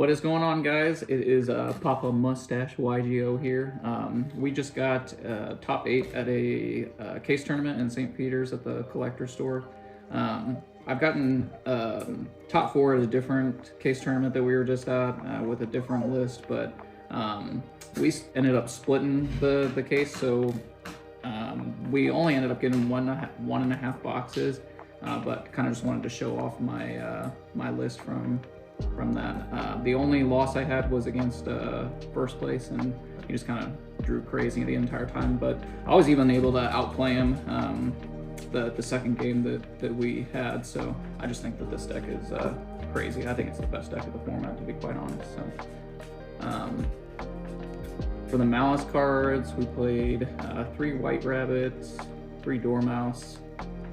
What is going on, guys? It is Papa Mustache YGO here. We just got top 8 at a case tournament in St. Peter's at the collector store. I've gotten top 4 at a different case tournament that we were just at with a different list, but we ended up splitting the case, so we only ended up getting one and a half boxes, but kind of just wanted to show off my my list from that. The only loss I had was against first place, and he just kind of drew crazy the entire time, but I was even able to outplay him the second game that we had, so I just think that this deck is crazy. I think it's the best deck of the format, to be quite honest. So for the Maliss cards, we played 3 White Rabbits, 3 Dormouse,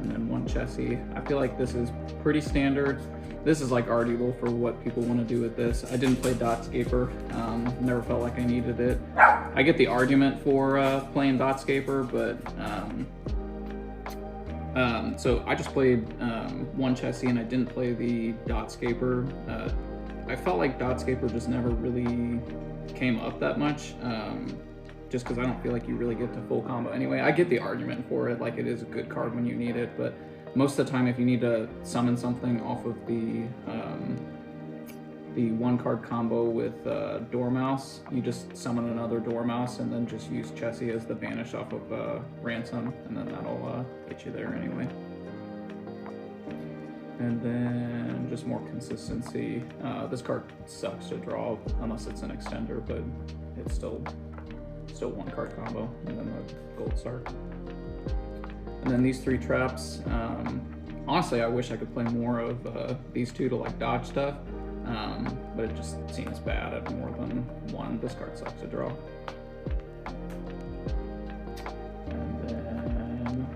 and then 1 Chessie. I feel like this is pretty standard. This is like arguable for what people want to do with this. I didn't play Dotscaper, never felt like I needed it. I get the argument for playing Dotscaper, but so I just played 1 Chessie and I didn't play the Dotscaper. I felt like Dotscaper just never really came up that much, just because I don't feel like you really get to full combo anyway. I get the argument for it, like it is a good card when you need it, but most of the time, if you need to summon something off of the 1-card combo with Dormouse, you just summon another Dormouse and then just use Chessie as the banish off of Ransom, and then that'll get you there anyway. And then just more consistency. This card sucks to draw unless it's an extender, but it's still 1-card combo, and then the gold star. And then these 3 traps, honestly, I wish I could play more of these 2 to like dodge stuff, but it just seems bad at more than 1. This card sucks to draw. And then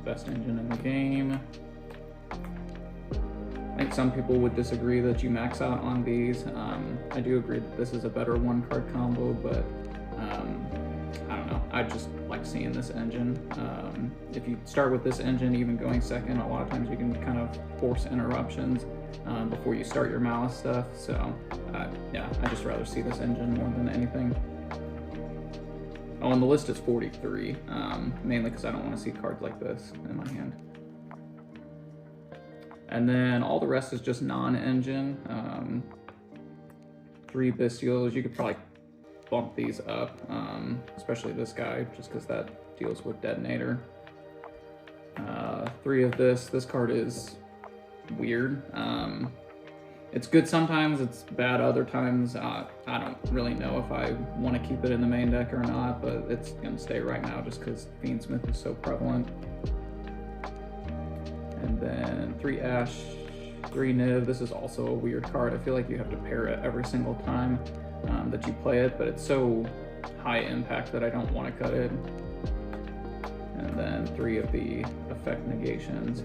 best engine in the game. I think some people would disagree that you max out on these. I do agree that this is a better 1-card combo, but I don't know. I just like seeing this engine. If you start with this engine, even going second, a lot of times you can kind of force interruptions before you start your Maliss stuff. So yeah, I just rather see this engine more than anything. Oh, and the list is 43, mainly because I don't want to see cards like this in my hand. And then all the rest is just non-engine. 3 Bestials. You could probably bump these up, especially this guy, just because that deals with Detonator. 3 of this. This card is weird. It's good sometimes, it's bad other times. I don't really know if I want to keep it in the main deck or not, but it's going to stay right now just because Fiendsmith is so prevalent. And then 3 Ash, 3 Niv. This is also a weird card. I feel like you have to pair it every single time that you play it, but it's so high impact that I don't want to cut it. And then 3 of the effect negations.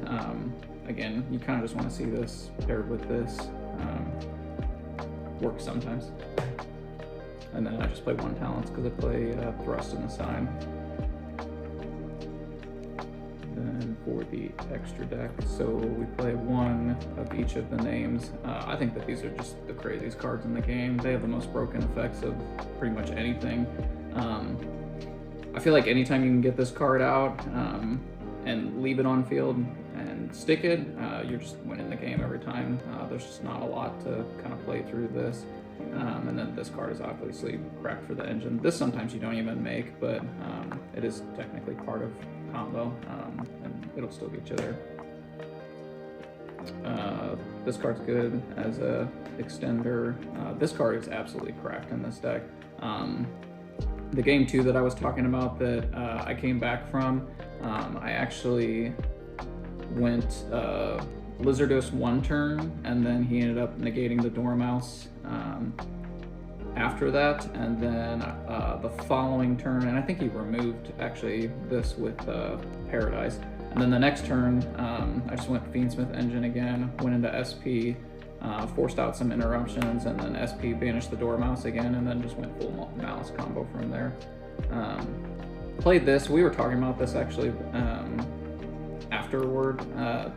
Again, you kind of just want to see this paired with this. Works sometimes. And then I just play 1 Talents because I play Thrust in the side. Then for the extra deck, so we play 1 of each of the names. I think that these are just the craziest cards in the game. They have the most broken effects of pretty much anything. I feel like anytime you can get this card out and leave it on field and stick it, you're just winning the game every time. There's just not a lot to kind of play through this. And then this card is obviously cracked for the engine. This sometimes you don't even make, but it is technically part of combo, and it'll still get you there. This card's good as a extender. This card is absolutely cracked in this deck. The game 2 that I was talking about that I came back from, I actually went Lizardos 1 turn, and then he ended up negating the Dormouse after that, and then the following turn, and I think he removed actually this with Paradise, and then the next turn I just went Fiendsmith engine again, went into SP, forced out some interruptions, and then SP banished the Dormouse again, and then just went full Maliss combo from there. Played this, we were talking about this actually afterward.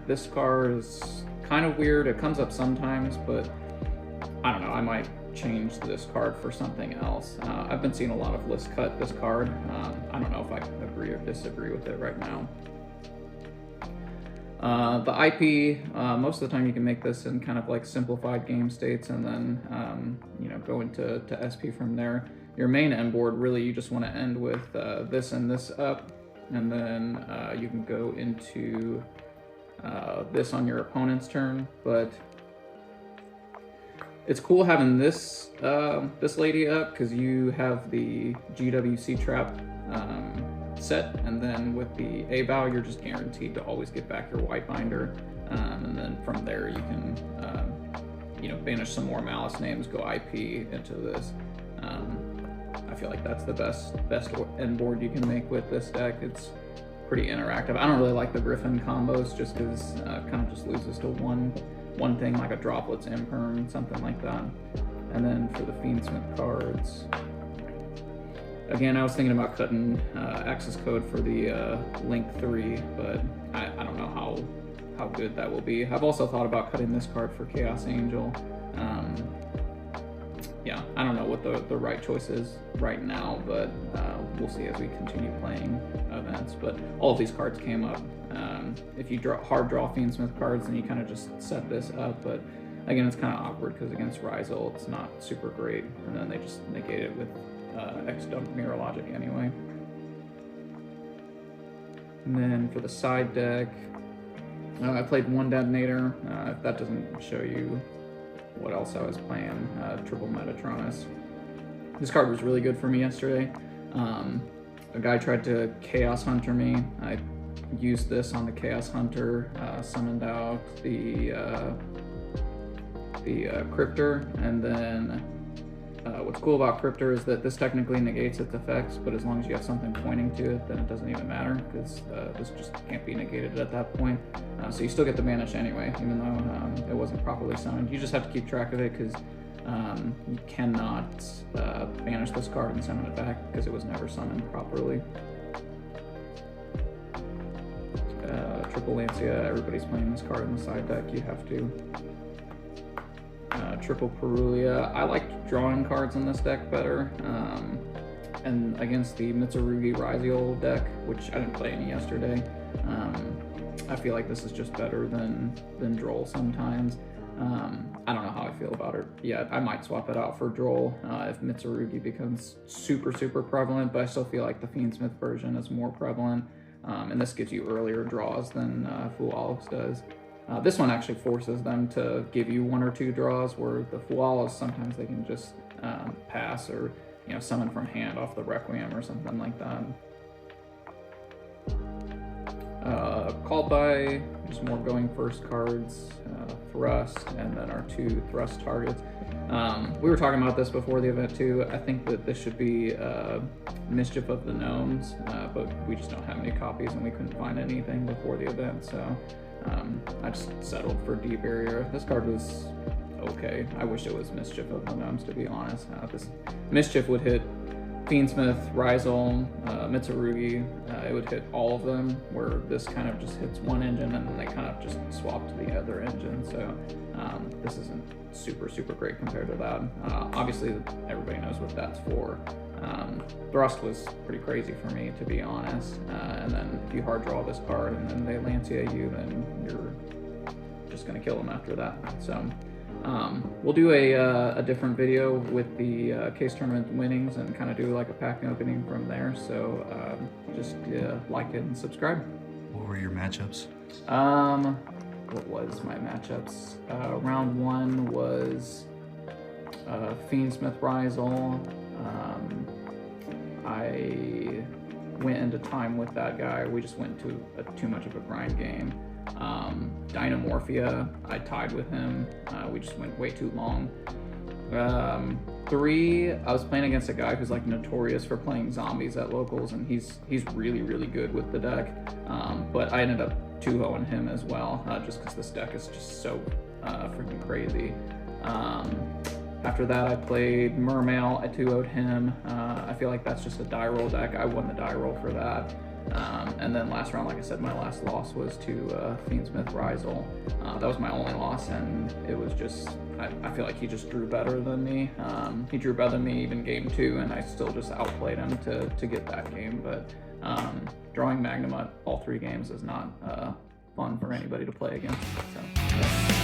This card is kind of weird. It comes up sometimes, but I don't know, I might change this card for something else. I've been seeing a lot of lists cut this card. I don't know if I agree or disagree with it right now. The IP, most of the time you can make this in kind of like simplified game states and then, you know, go into SP from there. Your main end board, really, you just want to end with this and this up, and then you can go into this on your opponent's turn, but it's cool having this this lady up because you have the GWC trap set, and then with the A-Bow, you're just guaranteed to always get back your white binder, and then from there you can you know, banish some more Maliss names, go IP into this. I feel like that's the best end board you can make with this deck. It's pretty interactive. I don't really like the Griffin combos just because it kind of just loses to one thing, like a Droplets Imperm, something like that. And then for the Fiendsmith cards, again, I was thinking about cutting access code for the Link 3, but I don't know how good that will be. I've also thought about cutting this card for Chaos Angel. Yeah, I don't know what the right choice is right now, but we'll see as we continue playing events. But all of these cards came up. If you hard draw Fiendsmith cards, then you kind of just set this up. But again, it's kind of awkward because against Rizal, it's not super great, and then they just negate it with X-Dump Mirror Logic anyway. And then for the side deck, I played one Detonator. If that doesn't show you what else I was playing, triple Metatronus. This card was really good for me yesterday. A guy tried to Chaos Hunter me. I used this on the Chaos Hunter, summoned out the Cryptor, and then what's cool about Cryptor is that this technically negates its effects, but as long as you have something pointing to it, then it doesn't even matter, because this just can't be negated at that point. So you still get the banish anyway, even though it wasn't properly summoned. You just have to keep track of it, because you cannot banish this card and summon it back, because it was never summoned properly. Triple Lancia, everybody's playing this card in the side deck, you have to. Triple Perulia. I liked drawing cards in this deck better, and against the Mitsurugi Rizal deck, which I didn't play any yesterday, I feel like this is just better than Droll sometimes. I don't know how I feel about it yet. I might swap it out for Droll if Mitsurugi becomes super prevalent, but I still feel like the Fiendsmith version is more prevalent, and this gives you earlier draws than Fualis does. This one actually forces them to give you 1 or 2 draws, where the Fualis, sometimes they can just pass or, you know, summon from hand off the Requiem or something like that. Called by, just more going first cards, Thrust, and then our 2 Thrust targets. We were talking about this before the event too. I think that this should be Mischief of the Gnomes, but we just don't have any copies and we couldn't find anything before the event, so I just settled for D-Barrier. This card was okay. I wish it was Mischief of the Gnomes, to be honest. This Mischief would hit Fiendsmith, Rizal, Mitsurugi. It would hit all of them, where this kind of just hits one engine and then they kind of just swap to the other engine. So this isn't super great compared to that. Obviously, everybody knows what that's for. Thrust was pretty crazy for me, to be honest. And then if you hard draw this card and then they Lancia you, then you're just gonna kill them after that. So we'll do a different video with the case tournament winnings and kind of do like a pack opening from there. So just like it and subscribe. What were your matchups? What was my matchups? Round 1 was Fiendsmith Rizal. I went into time with that guy. We just went to too much of a grind game. Dynamorphia, I tied with him. We just went way too long. 3, I was playing against a guy who's like notorious for playing zombies at locals, and he's really good with the deck. But I ended up 2-0ing him as well, just because this deck is just so freaking crazy. After that, I played Mermail. I 2-0'd him. I feel like that's just a die roll deck. I won the die roll for that. And then last round, like I said, my last loss was to Fiendsmith Rizel. That was my only loss, and it was just, I feel like he just drew better than me. He drew better than me even game 2, and I still just outplayed him to get that game. But drawing Magnamut all 3 games is not fun for anybody to play against. So, yeah.